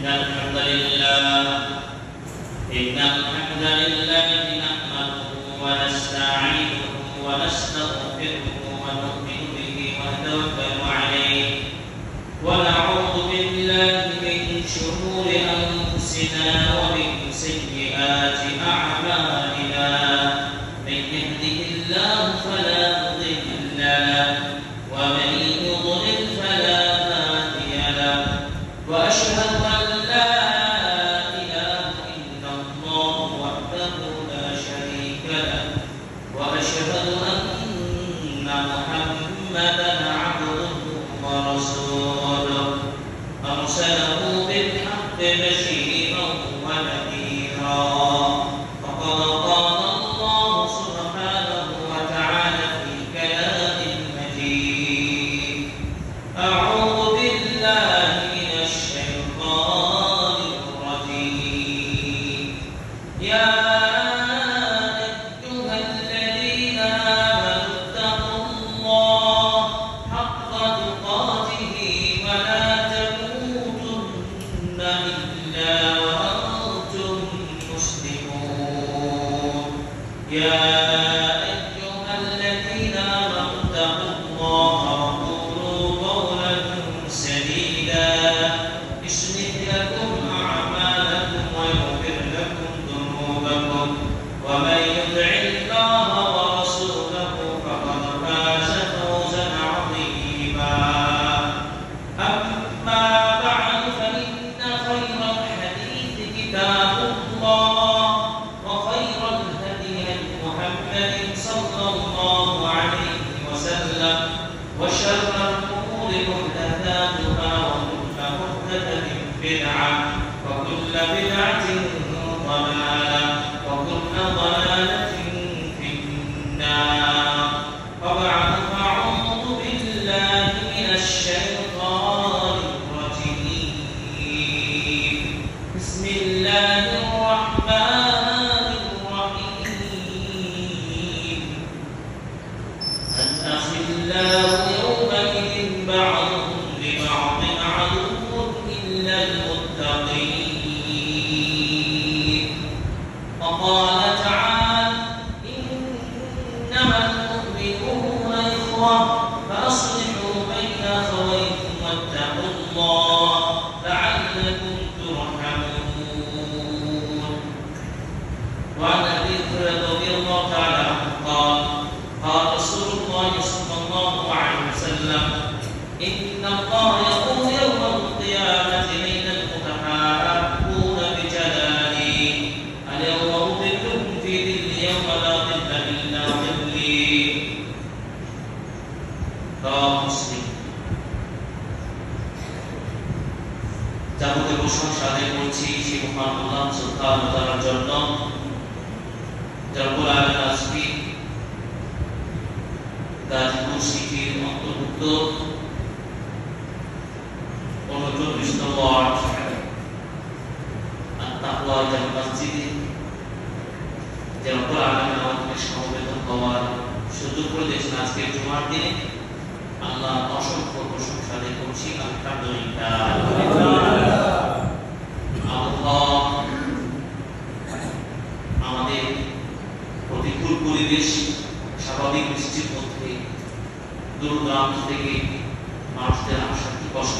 إن الحمد لله نحمده ونستعينه ونستغفره ونؤمن به ونتوكل عليه ونعوذ بالله من شرور أنفسنا ومن سيئات أعمالنا من يهده الله فلا مضل له ومن يضلل فلا هادي له وأشهد أن لا إله إلا الله وحده لا شريك له وأشهد أن محمدا عبده ورسوله أرسله بالحق بشيرا ونذيرا فقد قال الله سبحانه وتعالى في كلام مجيد أعوذ بالله من الشيطان الرجيم يا أيها الذين آمنوا اتقوا الله حق تقاته ولا تموتن إلا وأنتم مسلمون يا أيها الذين آمنوا اتقوا الله وقولوا قولا سديدا يصلح لكم أعمالكم ويغفر لكم ذنوبكم ومن يطع الله ورسوله فقد فاز فوزا عظيما أما بعد فإن خير الحديث كتاب الله وخير الهدي محمد صلى الله عليه وسلم وشر الأمور محدثاتها وكل محدثة بدعة وكل بدعة ضلالة وكل ضلالة في النار وبعد فأعوذ بالله من الشيطان الرجيم بسم الله الرحمن الرحيم الأخلاء يومئذ بعضهم لبعض عدو إلا المتقين وقال تعالى إنما المؤمنون إخوة فأصلحوا بين أخويكم واتقوا الله لعلكم ترحمون وعن أبي هريرة رضي الله تعالى عنه قال قال رسول الله صلى الله عليه وسلم إن الله يقول يوم القيامة بين المتحابون بجلالي اليوم أظلكم في ظل يوم لا ظل إلا ظلي رواه مسلم যাবতীয় প্রশংসা আদায় করছি সেই মহান আল্লাহ সুবহানাহু ওয়া তাআলার জন্য যার রব্বুল আলামিন আজকে গাজীপুর সিটির অন্তর্ভুক্ত 29তম ওয়ার্ড আত-তাকওয়া জামে মসজিদে যে রব্বুল আলামিন আমাদেরকে সমবেত হওয়ার সুযোগ করে দিয়েছেন আজকের জুমার দিনে আল্লাহ অসংখ্য প্রশংসা আদায় করছি আলহামদুলিল্লাহ। আল্লাহ আমাদের প্রতিকূল পরিবেশ স্বাভাবিক বৃষ্টির মধ্যে দূর দূরান্ত থেকে মানুষদের আশান্তি কষ্ট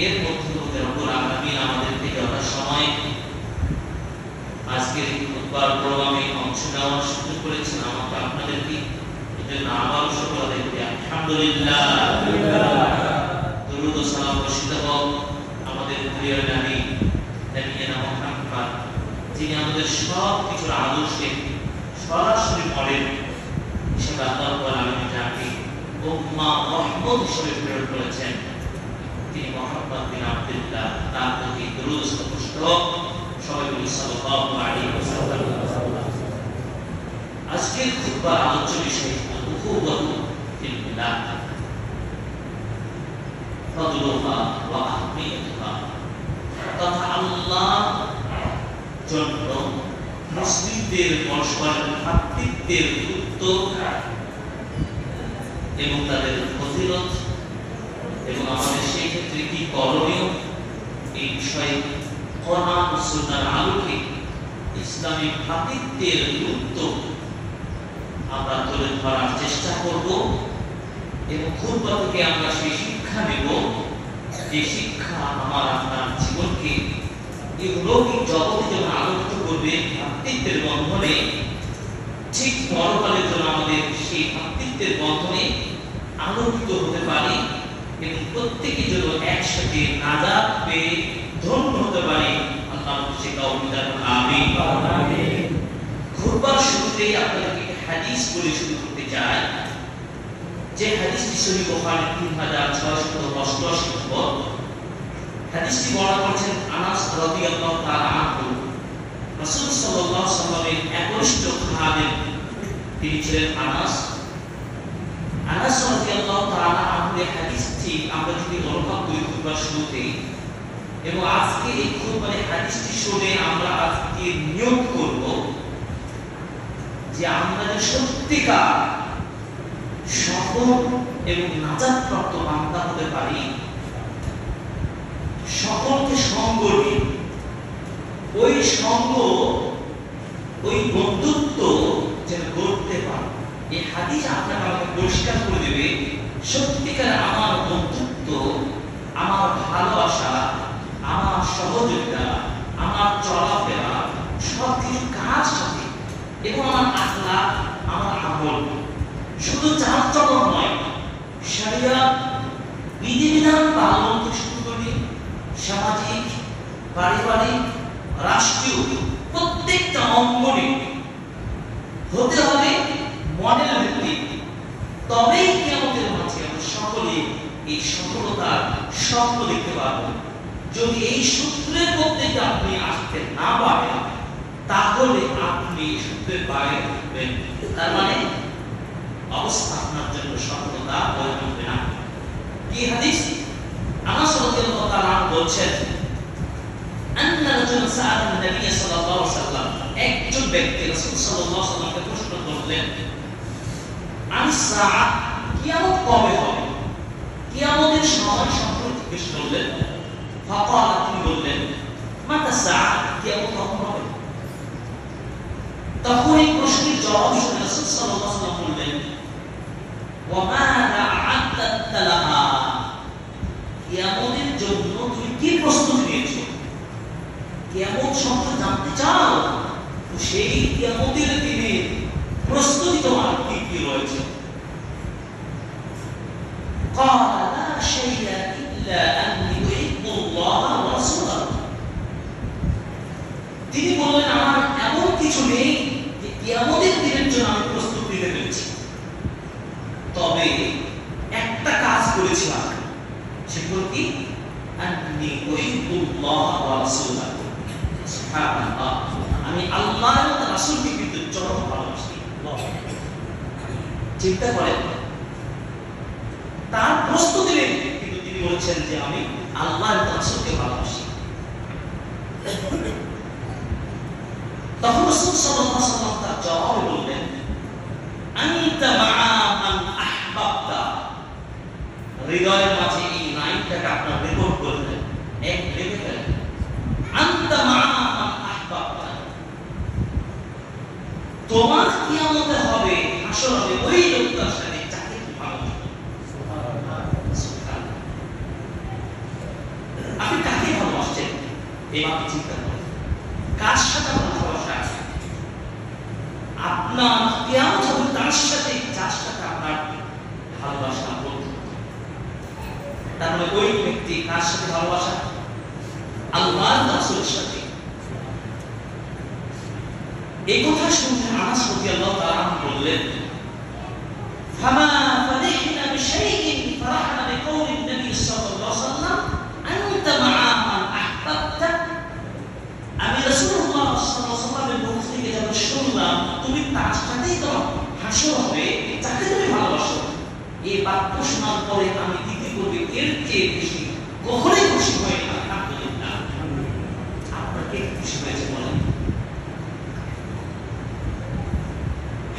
এর মধ্যে রব্বুল আলামিন আমাদেরকে যথা সময় আজকের খুতবার প্রোগ্রামে অংশ নেওয়ার সুযোগ করেছেন আমাকে আপনাদেরকে এজন্য আবারও শুকর আদায় করি আলহামদুলিল্লাহ। দরুদ ও সালাম বর্ষিত হোক আমাদের প্রিয় নবী নবিয়না মুহাম্মদ যিনি আমাদের সব কিছুর আদর্শে সরাসরি মডেল হিসেবে আল্লাহ রাব্বুল আলামিন যাকে উম্মাহ রহমত হিসেবে প্রেরণ করেছেন তিনি মুহাম্মদ বিন আব্দুল্লাহ তার প্রতি দরুদ ও সালাম সবাই বলি সাল্লাল্লাহু আলাইহি ওয়াসাল্লাম। আজকের খুতবার আলোচ্য বিষয় উখুওয়াতু ফিল্লাহ ফাদলুহা ওয়া আহমিয়াতুহা তথা আল্লাহ জন্য মুসলিমদের পরস্পর ভ্রাতৃত্বের গুরুত্ব এবং তাদের ফজিলত এবং আমাদের সেই ক্ষেত্রে কি করণীয় এই বিষয়ে কোরআন ও সুন্নাহর আলোকে ইসলামী ভ্রাতৃত্বের গুরুত্ব আমরা তুলে ধরার চেষ্টা করব এবং খুতবা থেকে আমরা সেই শিক্ষা নেব যে শিক্ষা আমার আপনার জীবনকে ইহলৌকিক জগতে যেমন আলোকিত করবে ভ্রাতৃত্বের বন্ধনে, ঠিক পরকালের জন্য আমাদের সেই ভ্রাতৃত্বের বন্ধনে আলোকিত হতে পারি এবং প্রত্যেকে যেন একসাথে নাজাত পেয়ে ধন্য হতে পারি। আল্লাহ সে কাউমিদার আমিন। খুতবার শুরুতেই আপনাদেরকে হাদিস বলে শুরু করতে চাই, যে হাদিসটি সহিহ বুখারী 3688 নম্বর। হাদিসটি বর্ণনা করেছেন আনাস রাদিয়াল্লাহু তাআলা আনহু। রাসূল সাল্লাল্লাহু আলাইহি ওয়াসাল্লামের একনিষ্ঠ খাদেম তিনি ছিলেন আনাস। আনাস রাদিয়াল্লাহু তাআলা আনহুর হাদিসটি আমরা যদি অনুভব করি খুতবার শুরুতে, এবং আজকে এই খুতবার হাদিসটি শুনে আমরা আজকে নিয়ত করব যে আমরা যে সত্যিকার সফল এবং নাজাতপ্রাপ্ত বান্দা হতে পারি, সকলকে সঙ্গ নিয়ে ওই সঙ্গ ওই বন্ধুত্ব যেন করতে পারে। এই হাদিস আপনাকে আমাকে পরিষ্কার করে দেবে সত্যিকার আমার বন্ধুত্ব, আমার ভালোবাসা, আমার সহযোগিতা, আমার চলাফেরা সবকিছু কাজ সাথে এবং আমার আখলাক, আমার আমল শুধু চালচলন নয়, শরিয়ত বিধিবিধান পালন থেকে শুরু করে সামাজিক, পারিবারিক, রাষ্ট্রীয় প্রত্যেকটা অঙ্গনে হতে হবে মডেল ভিত্তিক। তবেই কিয়ামতের মাঝে আমরা সকলে এই সফলতার স্বপ্ন দেখতে পারব। যদি এই সূত্রের মধ্যে আপনি আসতে না পারেন তাহলে আপনি এই সূত্রের বাইরে থাকবেন, তার মানে অবস্থা আপনার জন্য সফলতা বয়ে আনবে না। কি হাদিস? আনাস রাদিয়াল্লাহু তাআলা বলছেন, আন্না রাজুলান সাআলা নবী সাল্লাল্লাহু আলাইহি ওয়াসাল্লাম, একজন ব্যক্তি রাসূল সাল্লাল্লাহু আলাইহি ওয়াসাল্লামকে প্রশ্ন করলেন, আন-সাআ, কিয়ামত কবে হবে? কিয়ামতের সময় সম্পর্কে জিজ্ঞেস করলেন। ফাকালা, তিনি বললেন, মাতা সাআ, কিয়ামত কখন হবে? তখন এই প্রশ্নের জবাব শুনে রাসূল সাল্লাল্লাহু আলাইহি ওয়াসাল্লাম বললেন, ওয়া মাযা আ'আদতা লাহা, কিয়ামতের জন্য তুমি কি প্রস্তুতি নিয়েছো? কিয়ামত সম্পর্কে জানতে চাও? তো সেই কিয়ামতের দিনে প্রস্তুতি তোমার কি কি রয়েছে? ক্বালা লা শাইআ ইল্লা আন্নী উহিব্বুল্লাহ ওয়া রাসূলাহু, তিনি বললেন আমার এমন কিছু নেই যে কিয়ামতের দিনের জন্য আমি প্রস্তুতি নিতে পেরেছি, তবে একটা কাজ করেছিলাম, সেগুলো কি? আন্নী উহিব্বুল্লাহ ওয়া রাসূলাহু, সুবহানাল্লাহ, আমি আল্লাহ এবং তার রাসূলকে কিন্তু চরম ভালোবাসি। চিন্তা করেন, তার প্রস্তুতি নেই কিন্তু তিনি বলেছেন যে আমি আল্লাহ এবং রাসূলকে ভালোবাসি। তখন রাসূল সাল্লাল্লাহু আলাইহি ওয়াসাল্লাম তার জবাবে বললেন, আনতা মা'a মান আহবাবতা, হৃদয়ের মাঝে এই লাইনটাকে আপনার রেকর্ড করলেন, এক লিখে ফেলেন, আনতা মা'a মান আহবাবতা, তোমার কিয়ামতে হবে, হাসর হবে ওই লোকটার সাথে যাকে তুমি ভালোবাসো। সুবহানাল্লাহ, আপনি কাকে ভালোবাসছেন এভাবে চিন্তা করেন, কার সাথে আপনার ভালোবাসা আছে? আপনার কিয়ামত হবে তার সাথে যার সাথে আপনার ভালোবাসা বন্ধুত্ব। তার মানে ওই ব্যক্তি কার সাথে ভালোবাসা? আল্লাহর রাসূলের সাথে। এই কথা শুনে আনাস রাদিয়াল্লাহু তাআলা বললেন, ফামা ফারিহনা বিশাইইন ফারাহনা বিকাউলি নবী সাল্লাল্লাহু আলাইহি ওয়াসাল্লাম আনতা মা'a মান আহবাবতা, আমি রাসূলুল্লাহ সাল্লাল্লাহু আলাইহি ওয়াসাল্লামের মুখ থেকে যখন শুনলাম তুমি তার সাথেই তো হাসর হবে যাকে তুমি ভালোবাসো, এই বাক্য শোনার পরে আমি দিতে করবে এর চেয়ে বেশি কখনোই খুশি হই না। আলহামদুলিল্লাহ, আপনাকে খুশি হয়েছে বলেন?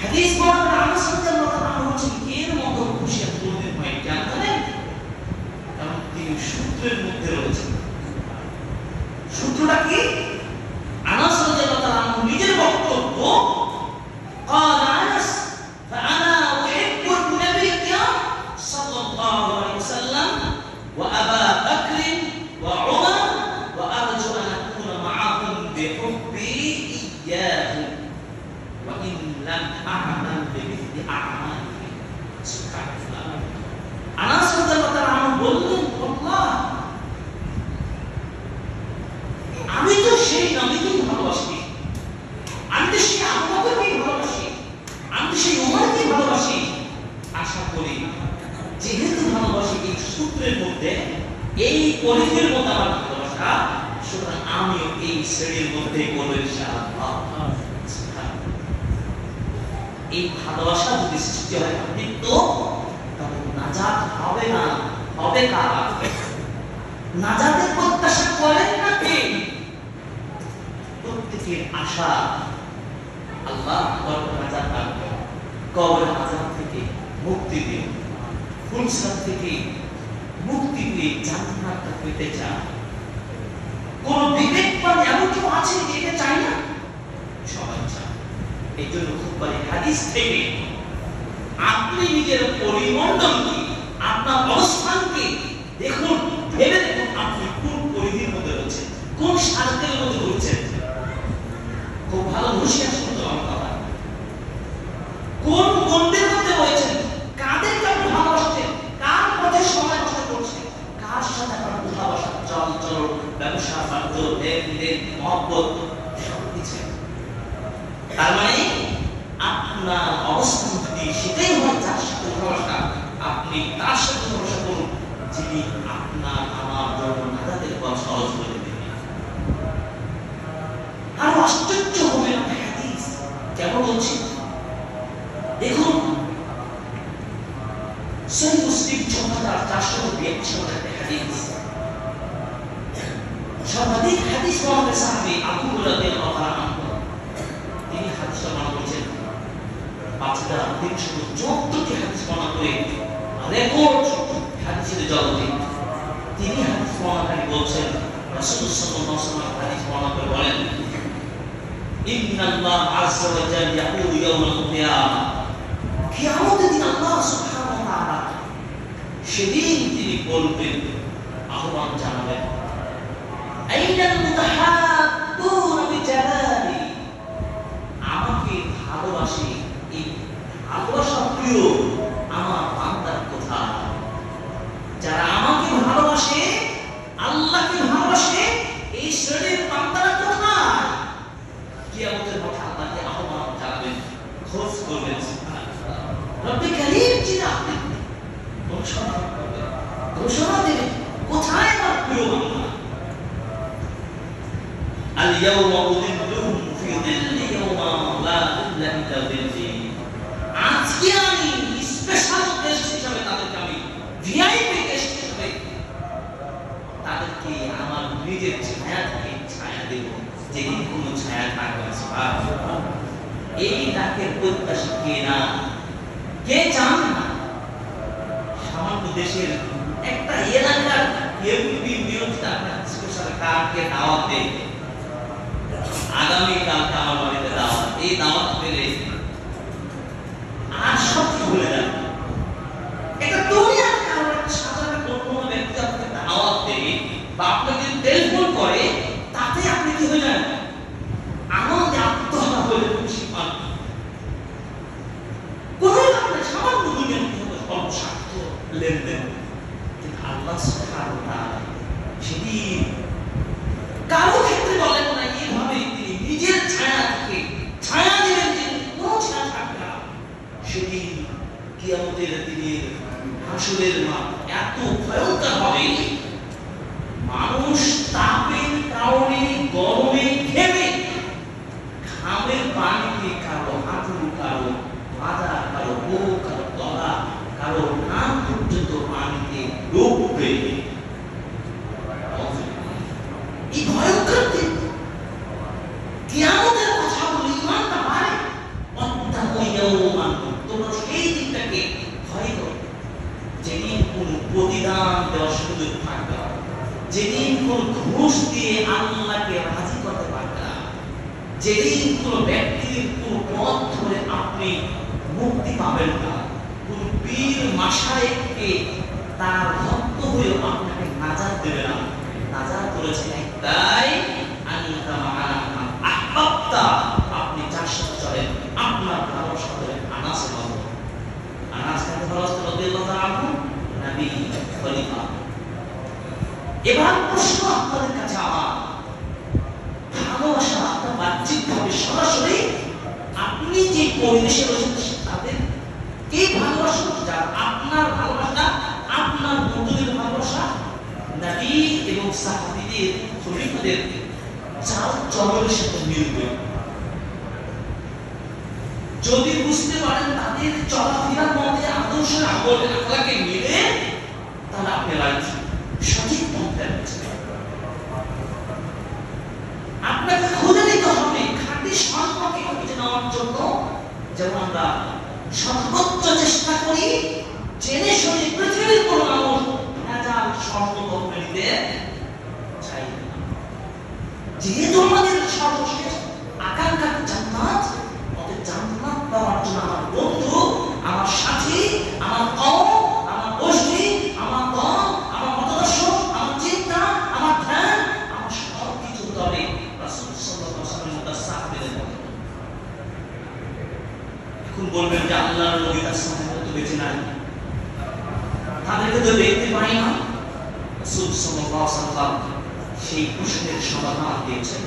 হাদিস বর্ণনা আনাস রাদিয়াল্লাহু তাআলা বলছেন, এর মতো খুশি আর কোনদিন হয় কেন জানেন? কারণ তিনি সূত্রের মধ্যে রয়েছেন। সূত্রটা কি? আনাস রাদিয়াল্লাহু তাআলা আনহু নিজের বক্তব্য, قال أنس فأنا أحب النبي صلى الله عليه وسلم وأبا بكر وعمر وأرجو أن أكون معهم بحبي إياه وإن لم أعمل بمثل أعماله. سبحان الله. আনাস রাদিয়াল্লাহু তাআলা আনহু বললেন, আল্লাহ, আমি তো সেই নবীকেই ভালোবাসি, আমি তো সেই আবু বকরকেই ভালোবাসি, আমি তো সেই ওমরকেই ভালোবাসি। আশা করি যেহেতু ভালোবাসি এই সূত্রের মধ্যে, এই পরিধির মধ্যে আমার ভালোবাসা, সুতরাং আমিও এই শ্রেণীর মধ্যে করবো ইনশাআল্লাহ। এই ভালোবাসা যদি সৃষ্টি হয় কিন্তু তখন নাজাত হবে না, হবে কারা? নাজাতের প্রত্যাশা করেন না কে? প্রত্যেকের আশা আল্লাহ নাজাত দান করেন, কবরের আযাব থেকে মুক্তি দিন, ফুলসাদ থেকে মুক্তি দিয়ে জান্নাতটা পেতে চান। কোন বিবেকবান এমন কেউ আছে যে এটা চায় না? সবাই চায়। এই জন্য খুববারি হাদিস থেকে আপনি নিজের পরিমণ্ডলকে, আপনার অবস্থানকে দেখুন, ভেবে দেখুন আপনি কোন পরিধির মধ্যে রয়েছেন, কোন স্বার্থের মধ্যে রয়েছেন। খুব ভালো হুঁশিয়ার শুনতে হবে কথা। কোন গণ্ডের মধ্যে রয়েছেন, কাদেরকে আপনি ভালোবাসছেন, কার পথে সময় নষ্ট করছেন, কার সাথে আপনার ভালোবাসা, চল চল, ব্যবসা বাণিজ্য, লেনদেন, মহব্বত সব কিছু। তার মানে আপনার অবস্থান যদি সেটাই হয় যার সাথে ভালোবাসা, আপনি তার সাথে ভালোবাসা করুন যিনি আপনার আমার জন্য নাজাতের পথ সহজ করে দেবেন। আর আশ্চর্য হবে না হাদিস কেমন বলছি দেখুন, সহিহ মুসলিম 6442 হাদিস, সর্বাধিক হাদিস বর্ণনা সাহাবী আবু হুরায়রা রাদিয়াল্লাহু তাআলা আনহু, তিনি হাদিসটা বর্ণনা করেছেন। বাচ্চারা 374টি হাদিস বর্ণনা করে রেকর্ড হাদিসের জগতে তিনি হাদিস বর্ণনাকারী বলছেন, রাসূল সাল্লাল্লাহু আলাইহি ওয়াসাল্লাম হাদিস বর্ণনা করে বলেন, ইন্নাল্লাহ আযজা ওয়া জাল্লা ইয়াকুলু ইয়াওমাল কিয়ামাহ, কিয়ামতের দিন আল্লাহ সুবহানাহু ওয়া তাআলা সেদিন তিনি বলবেন, আহ্বান জানাবেন, আইনাল মুতাহাব্বুনা বিজালালি, আমাকে ভালোবাসে, এই ভালোবাসা প্রিয় আমার বান্দার কোথায়? যারা আমাকে ভালোবাসে, আল্লাহকে ভালোবাসে, এই শ্রেণীর বান্দারা কোথায়? কিয়ামতের মাঠে আল্লাহকে আহ্বান জানাবেন, খোঁজ করবেন, রব্বে কারীম যিনি আপনি ঘোষণা করবেন, ঘোষণা দেবেন, কোথায় আমার প্রিয় বান্দা? আল ইয়াওমা উযিল্লুহুম ফি যিল্লি ইয়াওমা লা যিল্লা ইল্লা যিল্লি, আজকে আমি স্পেশাল গেস্ট হিসেবে তাদেরকে, আমি ভিআইপি গেস্ট হিসেবে তাদেরকে আমার নিজের ছায়া থেকে ছায়া দেব, যেদিন কোনো ছায়া থাকবে না। এই ডাকের প্রত্যাশী কে না, কে চান না? সামান্য দেশের একটা এলাকার ইউপি বিরোধী আপনার স্পেশাল কারকে দাওয়াত দেয়, আগামী কালকে আমার বাড়িতে দাওয়াত, এই দাওয়াত পেলে আর সব ভুলে যাবে। একটা দুনিয়ার কারণে সাধারণ কোনো ব্যক্তি আপনাকে দাওয়াত দেয় বা আপনাকে টেলিফোন করে, তাতে আপনি কি হয়ে যান? আনন্দে আত্মহারা হয়ে খুশি পান। কোনো আপনার সামান্য দুনিয়ার অল্প স্বার্থ লেনদেন, কিন্তু আল্লাহ সুবহানাহু ওয়া তাআলা সেদিন কারো ক্ষেত্রে বলেন না, এইভাবে তিনি নিজের ছায়া থেকে ছায়া দিবেন, তিনি কোনো ছায়া থাকবে না। সেদিন কিয়ামতের দিনের হাসরের মাঠ এত ভয়ঙ্কর হবে, মানুষ তাপের কারণে, গরমে ঘেমে, ঘামের পানিতে কারো হাঁটু, কারো মাজা, কারো বুক, কারো গলা, কারো নাক পর্যন্ত পানিতে ডুববে। এই ভয়ঙ্কর দিন, কিয়ামতের কথা বলে ইমানটা বাড়ে। তোমরা সেই দিনটাকে ভয় করো যেদিন কোন প্রতিদান দেওয়ার সুযোগ থাকবে না। যেদিন কোন ঘুষ দিয়ে আল্লাহকে রাজি করতে পারবে না, যেদিন কোন ব্যক্তির কোন পথ ধরে আপনি মুক্তি পাবেন না, কোন পীর মাশায়েখকে তার ভক্ত হয়ে আপনাকে নাজাত দেবে না। নাজাত করেছে একটাই, আনতা মা'আনা আহবাবতা, আপনি যার সাথে চলেন আপনার ভালোবাসা হবে। আনাসের মতো, আনাস কাকে ভালোবাসতেন রাদিয়াল্লাহু তাআলা আনহু? নবী, খলিফা। এবার প্রশ্ন আপনাদের কাছে আমার, ভালোবাসা আপনার বাহ্যিকভাবে সরাসরি আপনি যে পরিবেশে রয়েছেন তাদের কে ভালোবাসা, যার আপনার ভালোবাসা আপনার বন্ধুদের ভালোবাসা, নবী এবং সাহাবীদের খলিফাদের চাল চলনের সাথে মিলবে। যদি বুঝতে পারেন তাদের চলাফেরার মধ্যে আদর্শের আমল আখলাকে মিলে, তাহলে আপনি রাইট, সঠিক পন্থায় আছেন। আপনাকে খুঁজে নিতে হবে খাঁটি সম্পর্কে খুঁজে নেওয়ার জন্য। যেমন আমরা সর্বোচ্চ চেষ্টা করি জেনে শুনে পৃথিবীর কোন আমল ভেজাল সম্পর্ক নিতে চাই না। যেহেতু আমাদের সর্বশেষ আকাঙ্ক্ষা জান্নাত, ওদের জান্নাত পাওয়ার জন্য আমার বন্ধু, আমার সাথী, আমার কওম, আমার গোষ্ঠী, আমার দল, আমার মতাদর্শ, আমার চিন্তা, আমার ধ্যান, আমার সব কিছু তবে রাসূল সাল্লাল্লাহু আলাইহি ওয়াসাল্লাম তার সাহাবীদের মতো। এখন বলবেন যে আল্লাহর নবী তার সাহাবীদের তো বেঁচে নাই, তাদেরকে তো দেখতে পাই না। রাসূল সাল্লাল্লাহু আলাইহি ওয়াসাল্লাম সেই প্রশ্নের সমাধান দিয়েছেন।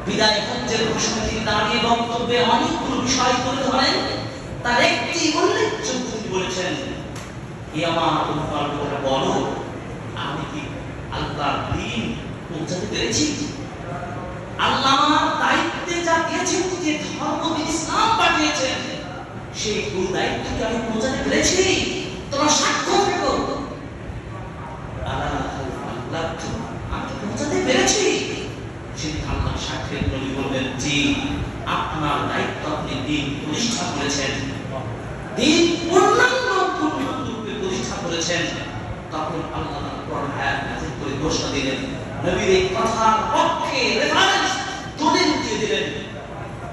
বিদায় হজ্জের ঘোষণা তিনি দাঁড়িয়ে বক্তব্যে অনেকগুলো বিষয় তুলে ধরেন। তার একটি উল্লেখযোগ্য তিনি বলেছেন, হে আমার উম্মতরা বলো, আমি কি আল্লাহর দ্বীন পৌঁছাতে পেরেছি? আল্লাহ আমার দায়িত্বে যা দিয়েছেন, যে ধর্ম ইসলাম পাঠিয়েছেন, সেই গুরু দায়িত্ব কি আমি পৌঁছাতে পেরেছি? তোমরা সাক্ষ্য থাকো। আমি পৌঁছাতে পেরেছি। সেই আল্লাহ সাক্ষীর নবী বললেন, জি, আপনার দায়িত্ব, আপনি দ্বীন প্রতিষ্ঠা করেছেন, দ্বীন পূর্ণাঙ্গরূপে প্রতিষ্ঠা করেছেন। তখন আল্লাহ কোরআন আয়াত নাযিল করে ঘোষণা দিলেন, নবীর এই কথার পক্ষে রেফারেন্স দলিল দিয়ে দিলেন।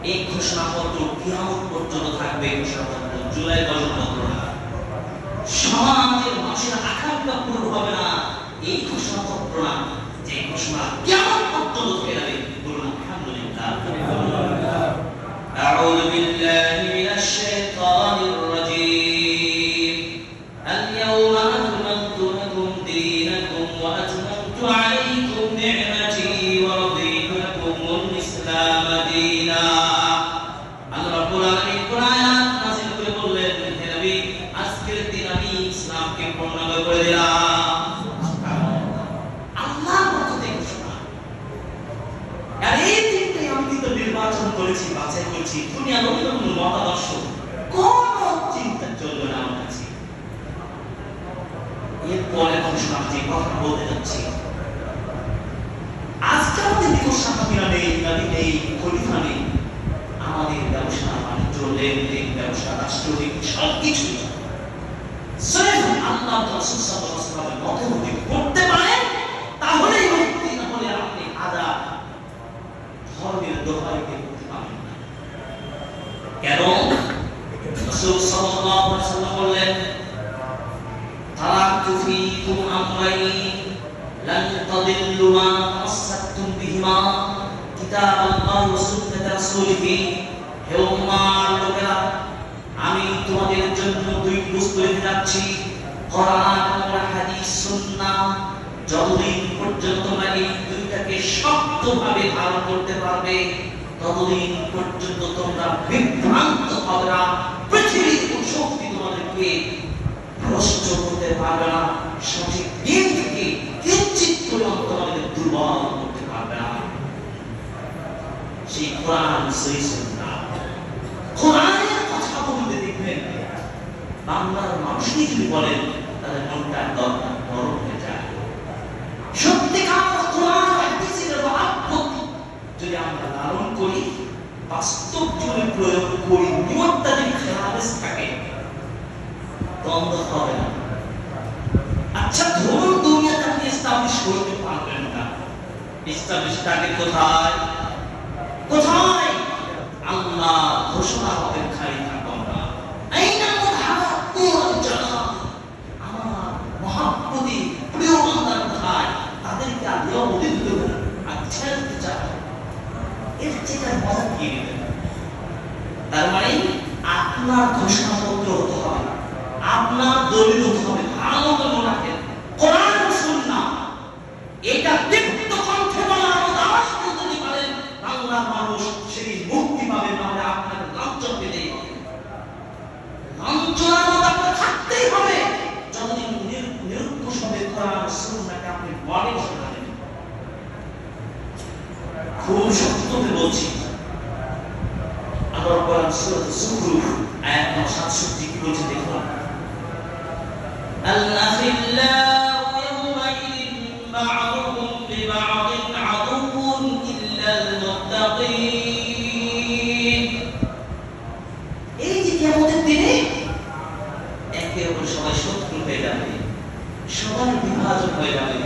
এই ঘোষণাপত্র কিয়ামত পর্যন্ত থাকবে। ঘোষণাপত্র জুলাই পর্যন্ত সমাজের মানুষের আকাঙ্ক্ষা পূরণ হবে না, এই ঘোষণাপত্র না, যে ঘোষণা কিয়ামত পর্যন্ত থেকে যাবে। বলুন আলহামদুলিল্লাহ। আউযু বিল্লাহি মিনাশ শাইতানির রাজীম। আল-ইয়াওমা আকমালতু লাকুম দীনাকুম ওয়া আতমামতু আলাইকুম নি'মাতি ওয়া রাদিতু লাকুমুল ইসলাম দীনা। আল্লাহ রাব্বুল আলামিন কোরআন আয়াত নাযিল করে বললেন, হে নবী, আজকের দিন আমি ইসলামকে পূর্ণাঙ্গ করে দিলাম। আল্লাহর পক্ষ থেকে ঘোষণা। আর এই দিনটা আমি কিন্তু নির্বাচন করেছি, বাছাই করেছি, দুনিয়ার অন্য কোনো মতাদর্শ কোন চিন্তা চলবে না আমার কাছে। এরপরে ঘোষণা যে কথা বলতে যাচ্ছি, আজকে আমাদের নিকট সাহাবীরা নেই, নবী নেই, খলিফা নেই, আমাদের ব্যবসা বাণিজ্য, লেনদেন, ব্যবসা, রাষ্ট্রনীতি সবকিছু স্বয়ং আল্লাহ রাসূল সাল্লাল্লাহু আলাইহি ওয়াসাল্লামের মতামতে করতে পারেন, তাহলেই মুক্তি, না হলে আপনি আদা ধর্মের দোহাইতে করতে পারবেন না। কেন? রাসূল সাল্লাল্লাহু আলাইহি ওয়াসাল্লাম বললেন, তারাকতু ফীকুম আমরাইন লান তাদিল্লু মা তামাসসাকতুম বিহিমা কিতাবাল্লাহি ওয়া সুন্নাত রাসূলিহি। হে উম্মার লোকেরা, আমি তোমাদের জন্য দুই বস্তু রেখে যাচ্ছি, কোরআন আর হাদিস, সুন্নাহ। যতদিন পর্যন্ত তোমরা এই দুইটাকে শক্তভাবে ধারণ করতে পারবে, ততদিন পর্যন্ত তোমরা বিভ্রান্ত হবে না। পৃথিবীর কোন শক্তি তোমাদেরকে ভ্রষ্ট করতে পারবে না, সঠিক দিন থেকে কিঞ্চিত পরিমাণ তোমাদের দুর্বল করতে পারবে না। সেই কোরআন, সেই সুন্নাহ, কোরআনের কথা বলতে দেখবেন বাংলার মানুষই যদি বলেন, তাদের মনটা দরকার নরম হয়ে যায়। সত্যিকার কোরআন হাদিসের মহব্বত যদি আমরা লালন করি, বাস্তব জীবনে প্রয়োগ করি, নিয়তটা যদি খালেস থাকে, দ্বন্দ্ব হবে না। আচ্ছা, ধরুন দুনিয়াতে আপনি ইসলাম ইসলামিক টার্গেট কোথায়? কোথায়? আল্লাহ ঘোষণা অপেক্ষায় থাকো আমরা। আইনা মুহাব্বতুল জান্নাহ, আমার মহব্বতি প্রিয় বান্দার কোথায়? তাদেরকে আল্লাহ উদ্দিত আর ছেড়ে দিতে চায়। এর চেয়ে মজা কি দিতে? তার মানে আপনার ঘোষণাপত্র হতে হবে, আপনার দলিল হতে হবে। ভালো মনে রাখেন, কোরআন ও সুন্নাহ এটা দীপ্ত কণ্ঠে বলার মতো আওয়াজ যদি পারেন, বাংলার মানুষ সেই মুক্তি পাবে। নাহলে আপনাকে লাঞ্ছনা পেতেই হবে, লাঞ্ছনার মতো আপনার থাকতেই হবে যতদিন নিরঙ্কুশ হবে কোরআন ও সুন্নাহকে আপনি বলে বসে থাকেন। খুব সত্য করে বলছি, আল্লাহ কোরআন সূরা যুখরুফ আয়াত 67 কি বলছে দেখুন, আল-আখিল্লাউ ইয়াওমাইযিন বা'দুহুম লিবা'দিন আদুউন ইল্লাল মুত্তাকিন। এই যে কিয়ামতের দিনে একে অপরের সবাই শত্রু হয়ে যাবে, সবাই বিভাজন হয়ে যাবে,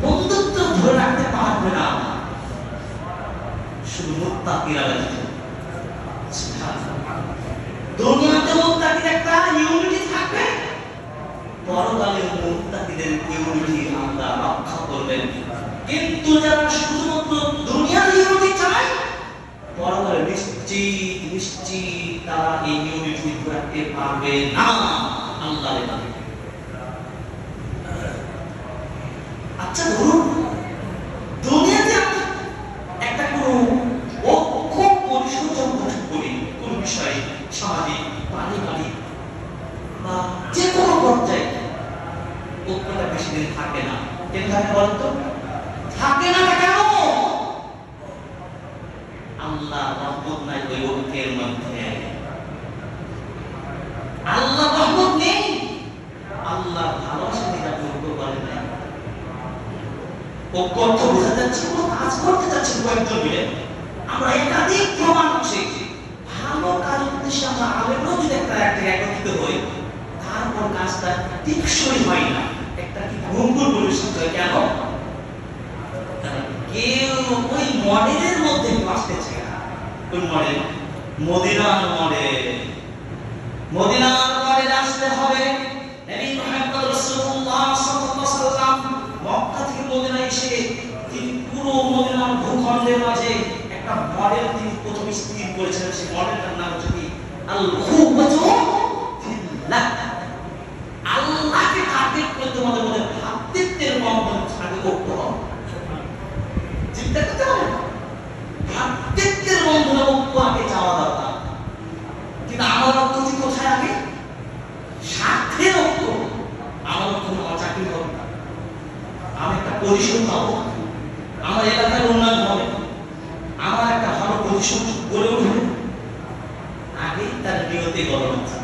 বন্ধুত্ব ধরে রাখতে পারবে না শুধু মুত্তাকিরা ব্যতীত। দুনিয়াতে মুত্তাকির একটা ইউনিটি থাকবে, পরকালে মুত্তাকিদের ইউনিটি আল্লাহ রক্ষা করবেন। কিন্তু যারা শুধুমাত্র দুনিয়ার ইউনিটি চায়, পরকালে নিশ্চিত তারা এই ইউনিটি রাখতে পারবে না আল্লাহর কাছে। আচ্ছা ধরুন দুনিয়াতে আমরা একটা কোনো ঐক্য পরিষদ গঠন করি, কোন বিষয়ে সামাজিক, পারিবারিক বা যে কোনো পর্যায়ে, ঐক্যটা বেশি দিন থাকে না। কেন থাকে বলেন তো? থাকে না কেন? আল্লাহ রহমত নাই ওই ঐক্যের মধ্যে। আল্লাহ রহমত নেই, আল্লাহ ভালোবাসা দিয়ে ঐক্য করে নাই। ঐক্য অর্থ বোঝা যাচ্ছে কোনো কাজ করতে যাচ্ছে কয়েকজন মিলে, আমরা একাধিক প্রমাণ আছে ভালো কাজ উদ্দেশ্যে আমরা আবেগও যদি একটা একত্রিত হই, তারপর কাজটা টেকসই হয় না, একটা কি ভঙ্গুর পরিস্থিতি হয়। কেন? কেউ ওই মডেলের মধ্যে আসতেছে না। কোন মডেল? মদিনার মডেল। মদিনার মডেল আসতে হবে। নবী মুহাম্মদ রাসূলুল্লাহ সাল্লাল্লাহু আলাইহি ওয়াসাল্লাম মক্কা থেকে মদিনায় এসে তিনি পুরো মদিনার ভূখণ্ডের মাঝে একটা মডেল তিনি প্রথম স্থির করেছিলেন। সেই মডেলটার নাম হচ্ছে কি? আল খুওয়াতু ফিল্লাহ। আল্লাহকে টার্গেট করে তোমাদের মধ্যে ভ্রাতৃত্বের বন্ধন আগে করতে হবে। চিন্তা করতে হবে, ভ্রাতৃত্বের বন্ধনে ঐক্য আগে যাওয়া দরকার। কিন্তু আমার ঐক্য কোথায়? আগে স্বার্থের ঐক্য। আমার ঐক্য আমার চাকরি হবে, আমি একটা পরিষদ পাবো, আমার এলাকার উন্নয়ন হবে, আমার একটা ভালো পরিষদ গড়ে উঠবে, আগে তার নিয়তে গড়ে ওঠা।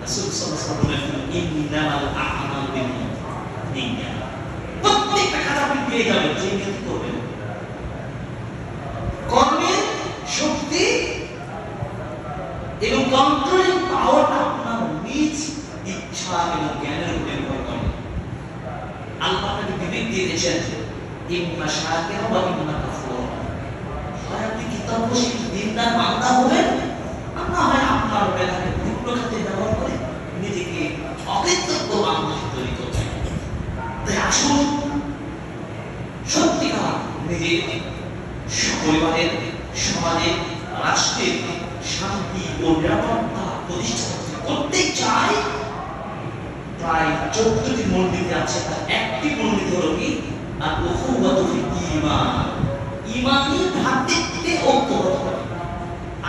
রাসূল সাল্লাল্লাহু আলাইহি ওয়াসাল্লাম বলেন, ইন্নামাল আ'মালু বিন্নিয়াত। প্রত্যেকটা কাজ আপনি পেয়ে যাবেন যে নিয়ত করবেন। কর্মের শক্তি এবং কন্ট্রোলিং পাওয়ারটা আপনার নিজ ইচ্ছা এবং জ্ঞানের উপর নির্ভর করে। আল্লাহ আপনাকে বিবেক দিয়ে দিয়েছেন, ইম্মা শাকিরা ওয়া ইম্মা কাফুরা। হয় আপনি কিতাবশীল দিনদার বান্দা হবেন, আর না হয় আপনার বেলাকে ভিন্ন খাতে ব্যবহার করে নিজেকে অকৃতজ্ঞ বান্দা তৈরি করবেন। তাই আসুন সত্যিকার নিজের পরিবারের, সমাজের, রাষ্ট্রের শান্তি ও নিরাপত্তা প্রতিষ্ঠা করতে চাই। প্রায় 14টি মূলনীতি আছে, তার একটি মূলনীতি হলো কি? আর উখুওয়াতু ফিল ঈমান। ঈমানি ভ্রাতৃত্বে ঐক্য হতে হবে।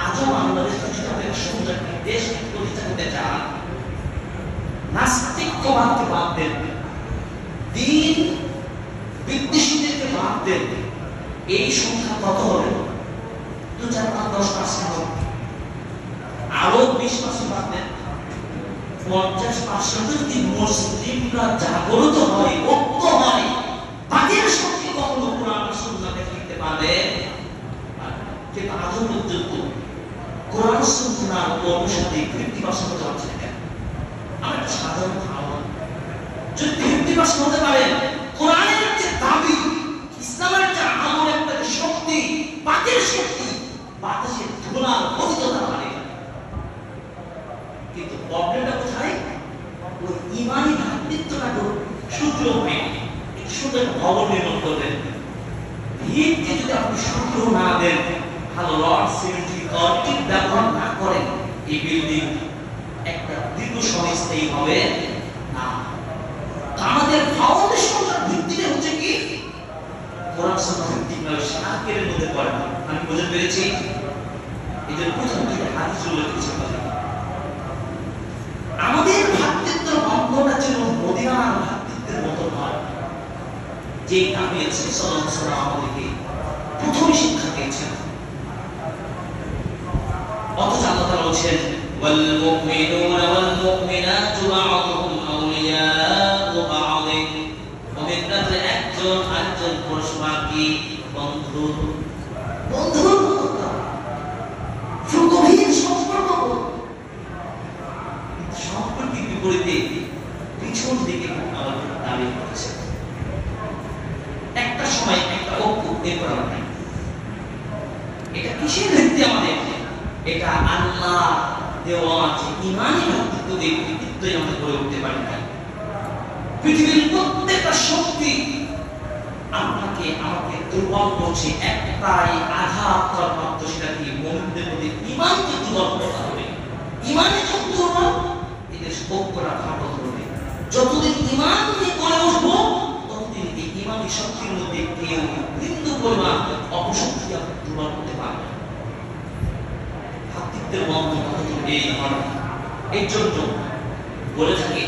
আজও বাংলাদেশ যদি সুন্দর একটি দেশ প্রতিষ্ঠা করতে চান, নাস্তিকবাদকে বাদ দেন, দিন বিদ্বেষীদেরকে বাদ দেন, এই সংখ্যা কত হবে? 2, 4, 5, 10% হবে। আরো 20% বাদ দেন, 50% যদি মুসলিমরা জাগ্রত হয়, ঐক্য হয়, তাদের শক্তি কখনো কোরআন সুন্নাহকে লিখতে পারবে। কিন্তু আজও পর্যন্ত কোরআন সুন্নাহর অনুসারে 50% হতে পারছে না। আমার একটা সাধারণ ধারণা, যদি 50% হতে পারে, কোরআনের যে দাবি সুন্দর ভবন নির্মাণ করবেন, ভিতকে যদি আপনি সুন্দর না দেন, ভালো রড সিমেন্ট কংক্রিট ব্যবহার না করেন, এই বিল্ডিং একটা দীর্ঘ সমস্থায়ী হবে না। আমাদের ফাউন্ডেশনটা ভিত্তিতে হচ্ছে কি কোরআন সুন্নাহ ভিত্তিক নয়, শাকের মধ্যে পড়ে না। আমি বুঝতে পেরেছি। এদের প্রথম থেকে হাদিস উল্লেখ কিছু কথা, আমাদের ভ্রাতৃত্ব বন্ধনটা যেন মদিনার ভ্রাতৃত্বের মতো হয়, যে নবী সাল্লাল্লাহু আলাইহি ওয়াসাল্লাম আমাদেরকে প্রথম শিক্ষা দিয়েছেন। অথচ আল্লাহ তাআলা বলেন ওয়াল মুমিনুনা ওয়াল মুমিনাতু বা'দুহুম আউলিয়াউ বা'দিন, মুমিনরা যে একজন আরেকজন পরস্পর কি বন্ধু, বন্ধুর মতো সুগভীর সম্পর্ক। সম্পর্কের বিপরীতে পিছন দিকে আমাদের দাবি করছে একটা সময় একটা ঐক্য এরপর নাই। এটা কিসের ভিত্তি আমাদের? এটা আল্লাহ দেওয়া যে ইমানি ভ্রাতৃত্ব দিয়ে কৃতিত্বই আমরা গড়ে উঠতে পারি না। পৃথিবীর প্রত্যেকটা শক্তি আপনাকে আমাকে দুর্বল করছে, একটাই আঘাত করার মাত্র, সেটা কি মুমিনদের মধ্যে ইমানকে দুর্বল করতে হবে। ইমানে যত দুর্বল, এদের ঐক্যটা ভালো হবে। যতদিন ইমান নিয়ে গড়ে উঠবো, ততদিন এই ইমানি শক্তির মধ্যে কেউ বিন্দু পরিমাণ অপশক্তি আপনি দুর্বল করতে পারবেন। ভ্রাতৃত্বের বন্ধন এই ধরনের। এই জন্য বলে থাকে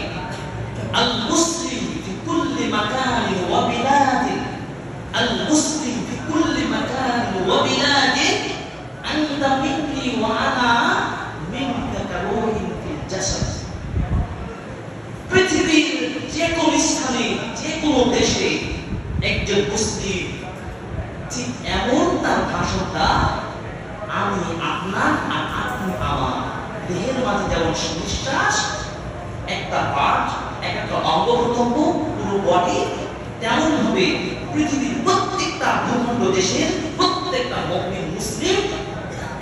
আল মুসলিম ফি কুল্লি মাকানি ওয়া বিলাদি, আল মুসলিম ফি কুল্লি মাকানি ওয়া বিলাদি আনতা মিন্নি ওয়া আনা মিনকা কারূহিন ফিল জাসাদ। পৃথিবীর যে কোনো স্থানে, যে কোনো দেশে একজন মুসলিম ঠিক এমন তার ভাষণটা, আমি আপনার আর আপনি আমার, দেহের মাঝে যেমন নিঃশ্বাস, একটা পার্ট, একটা অঙ্গ প্রত্যঙ্গ, পুরো বডি, তেমন ভাবে পৃথিবীর প্রত্যেকটা ভূখণ্ড দেশের প্রত্যেকটা মুমিন মুসলিম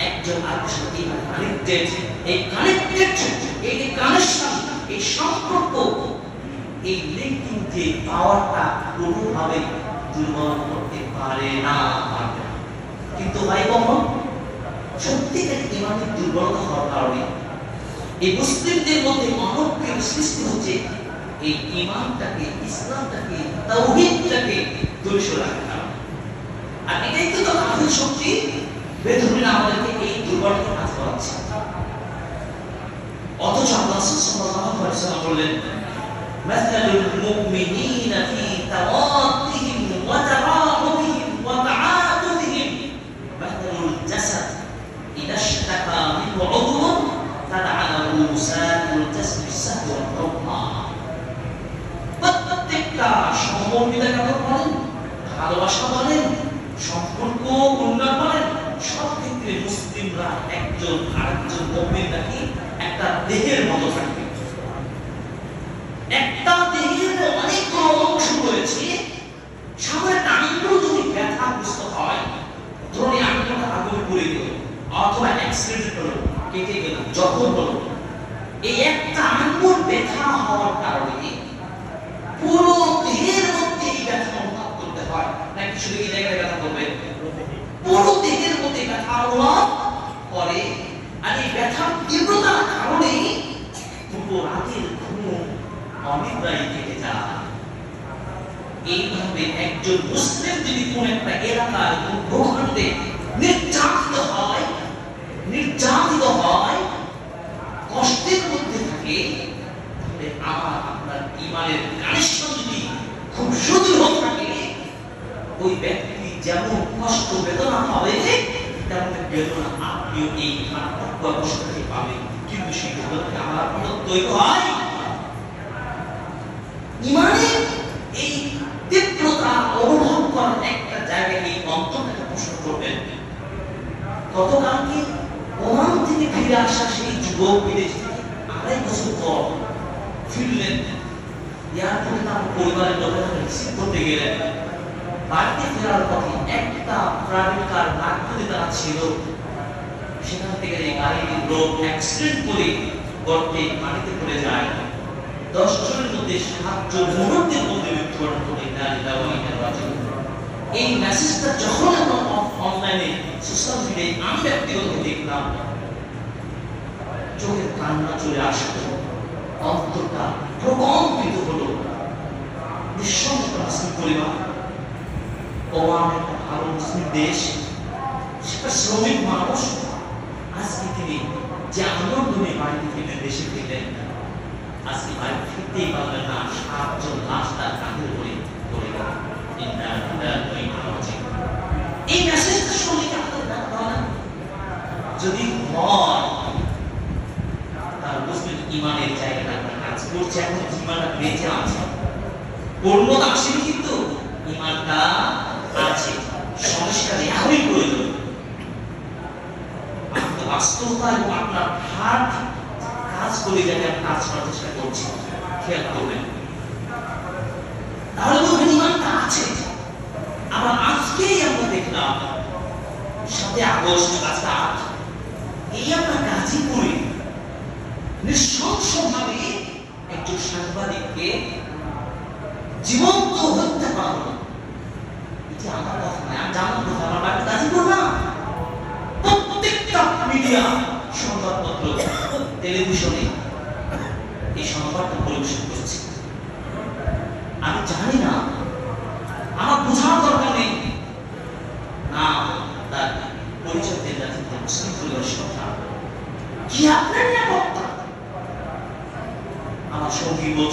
একজন আরেকজনের সাথে কানেক্টেড। এই কানেক্টেড, এই কানেকশন, এই সম্পর্ক, এই লিঙ্কিং যে পাওয়ারটা কোনোভাবে দুর্বল করতে পারে না। কিন্তু ভাই কখন সত্যিকার ইমানের দুর্বলতা হওয়ার কারণে এই মুসলিমদের মধ্যে অনৈক্যের সৃষ্টি হচ্ছে, এই ইমানটাকে, ইসলামটাকে, তাওহীদটাকে দুর্বল রাখা। আর এটাই তো কাফির শক্তি বেদুনিরা আমাদেরকে এই দুর্বলতা কাজ করাচ্ছে। অথচ আল্লাহ সাল্লাল্লাহু আলাইহি ওয়াসাল্লাম বললেন মাসালুল মুমিনিনা ফি তাওয়াদ্দিহিম ওয়া তারাহুমিহিম ওয়া তাআতুহিম মাসালুল জাসাদ ইযা ইশতাকা মিনহু উযুন তাদা'আলাহু সাইরুল জাসদি বিস-সাহরি ওয়াল হুম্মা। প্রত্যেকটা সমন্বিতা কথা বলেন, ভালোবাসা বলেন, সম্পর্ক উন্নয়ন বলেন, সব ক্ষেত্রে মুসলিমরা একজন আরেকজন মুমিন নাকি একটা দেহের মতো থাকবে। একটা দেহের অনেকগুলো অংশ রয়েছে। সামনের আঙ্গুল যদি ব্যথাগ্রস্ত হয়, ধরুন আঙ্গুলটা আগুনে পুড়ে গেল অথবা অ্যাক্সিডেন্ট হলো, কেটে গেল, জখম হলো, এই একটা আঙ্গুল ব্যথা হওয়ার কারণে পুরো দেহের মধ্যে এই ব্যথা অনুভব করতে হয় নাকি শুধু এই জায়গায় ব্যথা করবে? পুরো দেহের মধ্যে ব্যথা অনুভব করে। আর এই ব্যথার তীব্রতার কারণে পুরো রাতের ঘুম অনিদ্রায় কেটে যায়। এইভাবে একজন মুসলিম যদি কোন একটা এলাকার ভূখণ্ডে নির্যাতিত হয়, কষ্টের মধ্যে থাকে, তাহলে আমার আপনার ইমানের কানেকশন যদি খুব সুদৃঢ় থাকে, ওই ব্যক্তি যেমন কষ্ট বেদনা পাবে তেমন বেদনা আপনিও এই কষ্ট থেকে পাবেন। কিন্তু সেই বেদনাকে আমার আপনার তৈরি হয় ইমানের এই তীব্রতা অনুভব করার একটা জায়গায় এই অন্তরটাকে প্রশ্ন করবেন। গতকালকে ওমান থেকে ফিরে আসা সেই যুবক বিদেশ থেকে 2.5 বছর পর ফিরলেন। এয়ারপোর্টে তার পরিবারের লোকেরা রিসিভ করতে গেলেন। বাড়িতে ফেরার পথে একটা প্রাইভেট কার নাগপুরে তারা ছিল, সেখান থেকে এই গাড়িটি রোড অ্যাক্সিডেন্ট করে গর্তে পানিতে পড়ে যায়। 10 জনের মধ্যে 7 জন মুহূর্তের মধ্যে এই মেসেজটা যখন অনলাইনে সোশ্যাল মিডিয়ায় আমি ব্যক্তিগত দেখলাম, চোখের কান্না চলে আসলো, অন্তরটা প্রকম্পিত হলো। নিঃসন্দেহ মুসলিম পরিবার, ওমান একটা ভালো মুসলিম দেশ, সেটা শ্রমিক মানুষ, আজকে তিনি যে আনন্দ নিয়ে বাড়িতে ফিরলেন, দেশে ফিরলেন, আজকে বাড়ি ফিরতেই পারলেন না, 7 জন লাশ তার কাঁধের উপরে পড়ে গেল। এই মেসেজটা শুনলে আপনাদের দেখা হয় না? যদি হয় তার মুসলিম ইমানের জায়গাটা আপনার কাজ করছে, এখন ইমানটা বেঁচে আছে, পূর্ণতা আসেনি কিন্তু ইমানটা আছে, সংস্কার এখনই প্রয়োজন। বাস্তবতা এবং আপনার হাত কাজ করে যাতে কাজ করার চেষ্টা করছি, খেয়াল করবেন, তাহলে বলবেন ইমানটা আছে। আবার আজকেই আমরা দেখলাম 7 আগস্ট আজকে 8, এই আপনার গাজীপুরে নৃশংসভাবে একজন সাংবাদিককে জীবন্ত হত্যা করা হলো। এটি আমার কথা নয়, আমি জানার কথা, আমার বাড়ি গাজীপুর না। প্রত্যেকটা মিডিয়া, সংবাদপত্র, টেলিভিশনে এই সংবাদটা পরিবেশন করছে। আমি জানি না, আমার বোঝার দরকার নেই না, তার পরিচয় দিয়ে যাচ্ছে মুসলিম পরিবারের কথা কি আপনার নিরাপত্তা। আমার সঙ্গী